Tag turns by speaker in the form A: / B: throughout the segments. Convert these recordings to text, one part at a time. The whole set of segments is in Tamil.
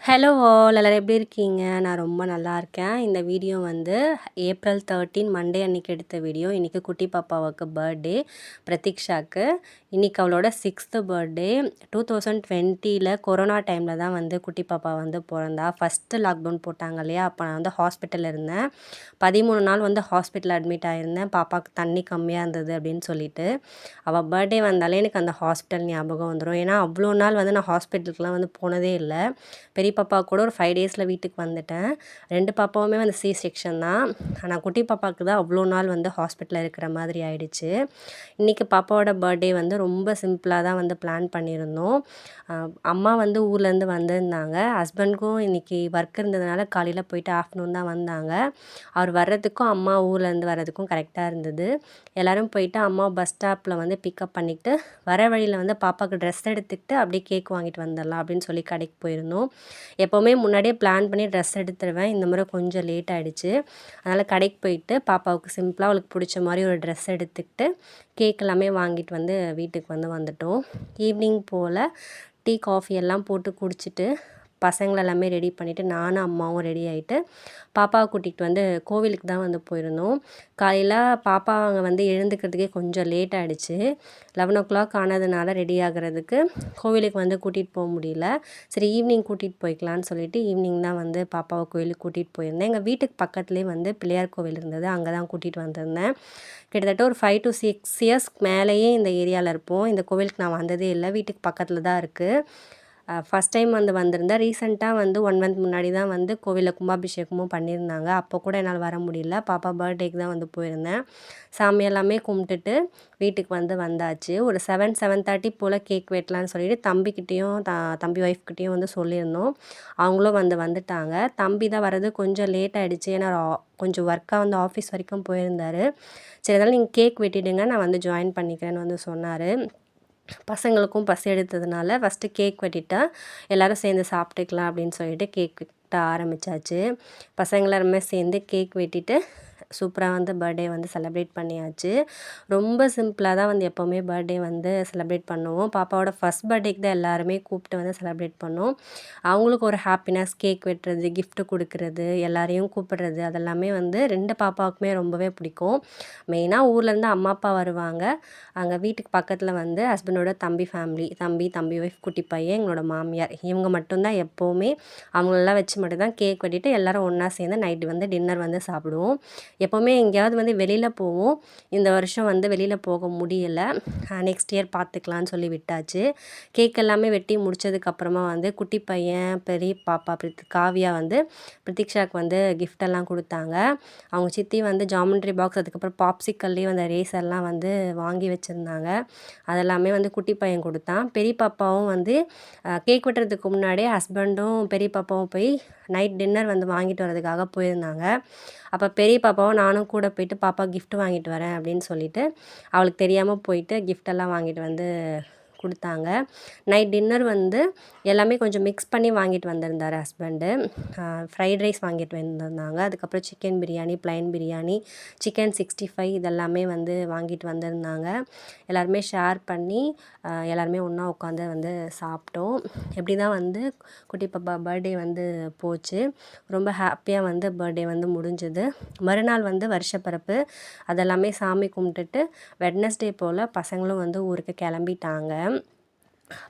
A: ஹலோ ஆல் எல்லாரும் எப்படி இருக்கீங்க? நான் ரொம்ப நல்லா இருக்கேன். இந்த வீடியோ வந்து ஏப்ரல் 13 மண்டே அன்னைக்கு எடுத்த வீடியோ. இன்றைக்கி குட்டி பாப்பாவுக்கு பர்த்டே பிரதீக்ஷாக்கு. இன்றைக்கி அவளோட 6th பர்த்டே. 2020ல் கொரோனா டைமில் தான் வந்து குட்டி பாப்பா வந்து பிறந்தா. ஃபஸ்ட்டு லாக்டவுன் போட்டாங்க இல்லையா? அப்போ நான் வந்து ஹாஸ்பிட்டலில் இருந்தேன். 13 நாள் வந்து ஹாஸ்பிட்டலில் அட்மிட் ஆகியிருந்தேன். பாப்பாவுக்கு தண்ணி கம்மியாக இருந்தது அப்படின்னு சொல்லிட்டு. அவள் பர்த்டே வந்தாலே எனக்கு அந்த ஹாஸ்பிட்டல் ஞாபகம் வந்துடும். ஏன்னா அவ்வளோ நாள் வந்து நான் ஹாஸ்பிட்டலுக்குலாம் வந்து போனதே இல்லை. பெரிய பாப்பா கூட ஒரு 5 டேஸில் வீட்டுக்கு வந்துட்டேன். 2 பாப்பாவுமே வந்து சி செக்ஷன் தான். ஆனால் குட்டி பாப்பாவுக்கு தான் அவ்வளோ நாள் வந்து ஹாஸ்பிட்டலில் இருக்கிற மாதிரி ஆயிடுச்சு. இன்றைக்கி பாப்பாவோட பர்த்டே வந்து ரொம்ப சிம்பிளாக தான் வந்து பிளான் பண்ணியிருந்தோம். அம்மா வந்து ஊர்லேருந்து வந்திருந்தாங்க. ஹஸ்பண்ட்க்கும் இன்றைக்கி ஒர்க் இருந்ததுனால காலையில் போயிட்டு ஆஃப்டர்நூன் தான் வந்தாங்க. அவர் வர்றதுக்கும் அம்மா ஊர்லேருந்து வர்றதுக்கும் கரெக்டாக இருந்தது. எல்லோரும் போயிட்டு அம்மா பஸ் ஸ்டாப்பில் வந்து பிக்கப் பண்ணிக்கிட்டு வர வழியில் வந்து பாப்பாவுக்கு ட்ரெஸ் எடுத்துக்கிட்டு அப்படியே கேக் வாங்கிட்டு வந்துடலாம் அப்படின்னு சொல்லி கடைக்கு போயிருந்தோம். எப்போவுமே முன்னாடியே பிளான் பண்ணி ட்ரெஸ் எடுத்துருவேன். இந்த முறை கொஞ்சம் லேட் ஆகிடுச்சு. அதனால் கடைக்கு போயிட்டு பாப்பாவுக்கு சிம்பிளாக அவளுக்கு பிடிச்ச மாதிரி ஒரு ட்ரெஸ் எடுத்துக்கிட்டு கேக் எல்லாமே வாங்கிட்டு வந்து வீட்டுக்கு வந்துட்டோம். ஈவினிங் போல் டீ காஃபி எல்லாம் போட்டு குடிச்சிட்டு பசங்களை எல்லாமே ரெடி பண்ணிவிட்டு நானும் அம்மாவும் ரெடி ஆகிட்டு பாப்பாவை கூட்டிகிட்டு வந்து கோவிலுக்கு தான் வந்து போயிருந்தோம். காலையில் பாப்பா அங்கே வந்து எழுந்துக்கிறதுக்கே கொஞ்சம் லேட் ஆகிடுச்சு. 11 ஆனதுனால ரெடி ஆகிறதுக்கு கோவிலுக்கு வந்து கூட்டிகிட்டு போக முடியல. சரி ஈவினிங் கூட்டிகிட்டு போய்க்கலான்னு சொல்லிட்டு ஈவினிங் தான் வந்து பாப்பாவை கோவிலுக்கு கூட்டிகிட்டு போயிருந்தேன். எங்கள் வீட்டுக்கு பக்கத்துலேயே வந்து பிள்ளையார் கோவில் இருந்தது. அங்கே தான் கூட்டிகிட்டு வந்திருந்தேன். கிட்டத்தட்ட ஒரு 5 to 6 இயர்ஸ்க்கு மேலேயே இந்த ஏரியாவில் இருப்போம். இந்த கோவிலுக்கு நான் வந்ததே இல்லை. வீட்டுக்கு பக்கத்தில் தான் இருக்குது. ஃபஸ்ட் டைம் வந்து வந்திருந்தேன். ரீசெண்டாக வந்து 1 மந்த் முன்னாடி தான் வந்து கோவிலில் கும்பாபிஷேகமும் பண்ணியிருந்தாங்க. அப்போ கூட என்னால் வர முடியல. பாப்பா பர்த்டேக்கு தான் வந்து போயிருந்தேன். சாமி எல்லாமே கும்பிட்டுட்டு வீட்டுக்கு வந்தாச்சு. ஒரு 7:30 போல் கேக் வெட்டலான்னு சொல்லிட்டு தம்பிக்கிட்டேயும் தம்பி ஒய்ஃப்கிட்டேயும் வந்து சொல்லியிருந்தோம். அவங்களும் வந்துட்டாங்க. தம்பி தான் வர்றது கொஞ்சம் லேட் ஆகிடுச்சு. ஏன்னா கொஞ்சம் ஒர்க்காக வந்து ஆஃபீஸ் வரைக்கும் போயிருந்தார். சரி அதனால் நீங்கள் கேக் வெட்டிடுங்க, நான் வந்து ஜாயின் பண்ணிக்கிறேன்னு வந்து சொன்னார். பசங்களுக்கும் பசி எடுத்ததுனால ஃபஸ்ட்டு கேக் வெட்டிட்டா எல்லோரும் சேர்ந்து சாப்பிட்டுக்கலாம் அப்படின்னு சொல்லிட்டு கேக் வெட்ட ஆரம்பித்தாச்சு. பசங்க எல்லாருமே சேர்ந்து கேக் வெட்டிட்டு சூப்பராக வந்து பர்த்டே வந்து செலிப்ரேட் பண்ணியாச்சு. ரொம்ப சிம்பிளாக தான் வந்து எப்போவுமே பர்த்டே வந்து செலிப்ரேட் பண்ணுவோம். பாப்பாவோட ஃபஸ்ட் பர்த்டேக்கு தான் எல்லாருமே கூப்பிட்டு வந்து செலிப்ரேட் பண்ணோம். அவங்களுக்கு ஒரு ஹாப்பினஸ், கேக் வெட்டுறது, கிஃப்ட்டு கொடுக்குறது, எல்லாரையும் கூப்பிடுறது அதெல்லாமே வந்து 2 பாப்பாவுக்குமே ரொம்பவே பிடிக்கும். மெயினாக ஊர்லேருந்து அம்மா அப்பா வருவாங்க. அங்கே வீட்டுக்கு பக்கத்தில் வந்து ஹஸ்பண்டோட தம்பி ஃபேமிலி, தம்பி ஒய்ஃப், குட்டி பையன், எங்களோட மாமியார் இவங்க மட்டும்தான் எப்போவுமே. அவங்களெல்லாம் வச்சு மட்டும்தான் கேக் வெட்டிட்டு எல்லோரும் ஒன்றா சேர்ந்து நைட்டு வந்து டின்னர் வந்து சாப்பிடுவோம். எப்போவுமே எங்கேயாவது வந்து வெளியில் போவோம். இந்த வருஷம் வந்து வெளியில் போக முடியல. நெக்ஸ்ட் இயர் பார்த்துக்கலான்னு சொல்லி விட்டாச்சு. கேக் எல்லாமே வெட்டி முடித்ததுக்கப்புறமா வந்து குட்டி பையன், பெரிய பாப்பா காவியா வந்து பிரதீக்ஷாவுக்கு வந்து கிஃப்டெல்லாம் கொடுத்தாங்க. அவங்க சித்தி வந்து ஜாமெண்ட்ரி பாக்ஸ், அதுக்கப்புறம் பாப்சிக்கல்லேயும் அந்த ரேசர்லாம் வந்து வாங்கி வச்சுருந்தாங்க. அதெல்லாமே வந்து குட்டி பையன் கொடுத்தான். பெரிய பாப்பாவும் வந்து கேக் வெட்டுறதுக்கு முன்னாடியே ஹஸ்பண்டும் பெரிய பாப்பாவும் போய் நைட் டின்னர் வந்து வாங்கிட்டு வரதுக்காக போயிருந்தாங்க. அப்போ பெரிய பாப்பாவும் நானும் கூட போயிட்டு பாப்பா கிஃப்ட் வாங்கிட்டு வரேன் அப்படின்னு சொல்லிட்டு அவளுக்கு தெரியாமல் போயிட்டு கிஃப்டெல்லாம் வாங்கிட்டு வந்து கொடுத்தாங்க. நைட் டின்னர் வந்து எல்லாமே கொஞ்சம் மிக்ஸ் பண்ணி வாங்கிட்டு வந்திருந்தார் ஹஸ்பண்டு. ஃப்ரைட் ரைஸ் வாங்கிட்டு வந்திருந்தாங்க. அதுக்கப்புறம் chicken biryani, plain biryani, chicken 65 இதெல்லாமே வந்து வாங்கிட்டு வந்திருந்தாங்க. எல்லாருமே ஷேர் பண்ணி எல்லாருமே ஒன்றா உட்காந்து வந்து சாப்பிட்டோம். இப்படி தான் வந்து குட்டி பாப்பா பர்த்டே வந்து போச்சு. ரொம்ப ஹாப்பியாக வந்து பர்த்டே வந்து முடிஞ்சுது. மறுநாள் வந்து வருஷப்பிறப்பு. அதெல்லாமே சாமி கும்பிட்டுட்டு வெட்னஸ்டே போல் பசங்களும் வந்து ஊருக்கு கிளம்பிட்டாங்க.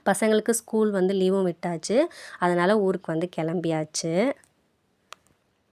A: பசங்களுக்கு ஸ்கூல் வந்து லீவும் விட்டாச்சு. அதனால் ஊருக்கு வந்து கிளம்பியாச்சு.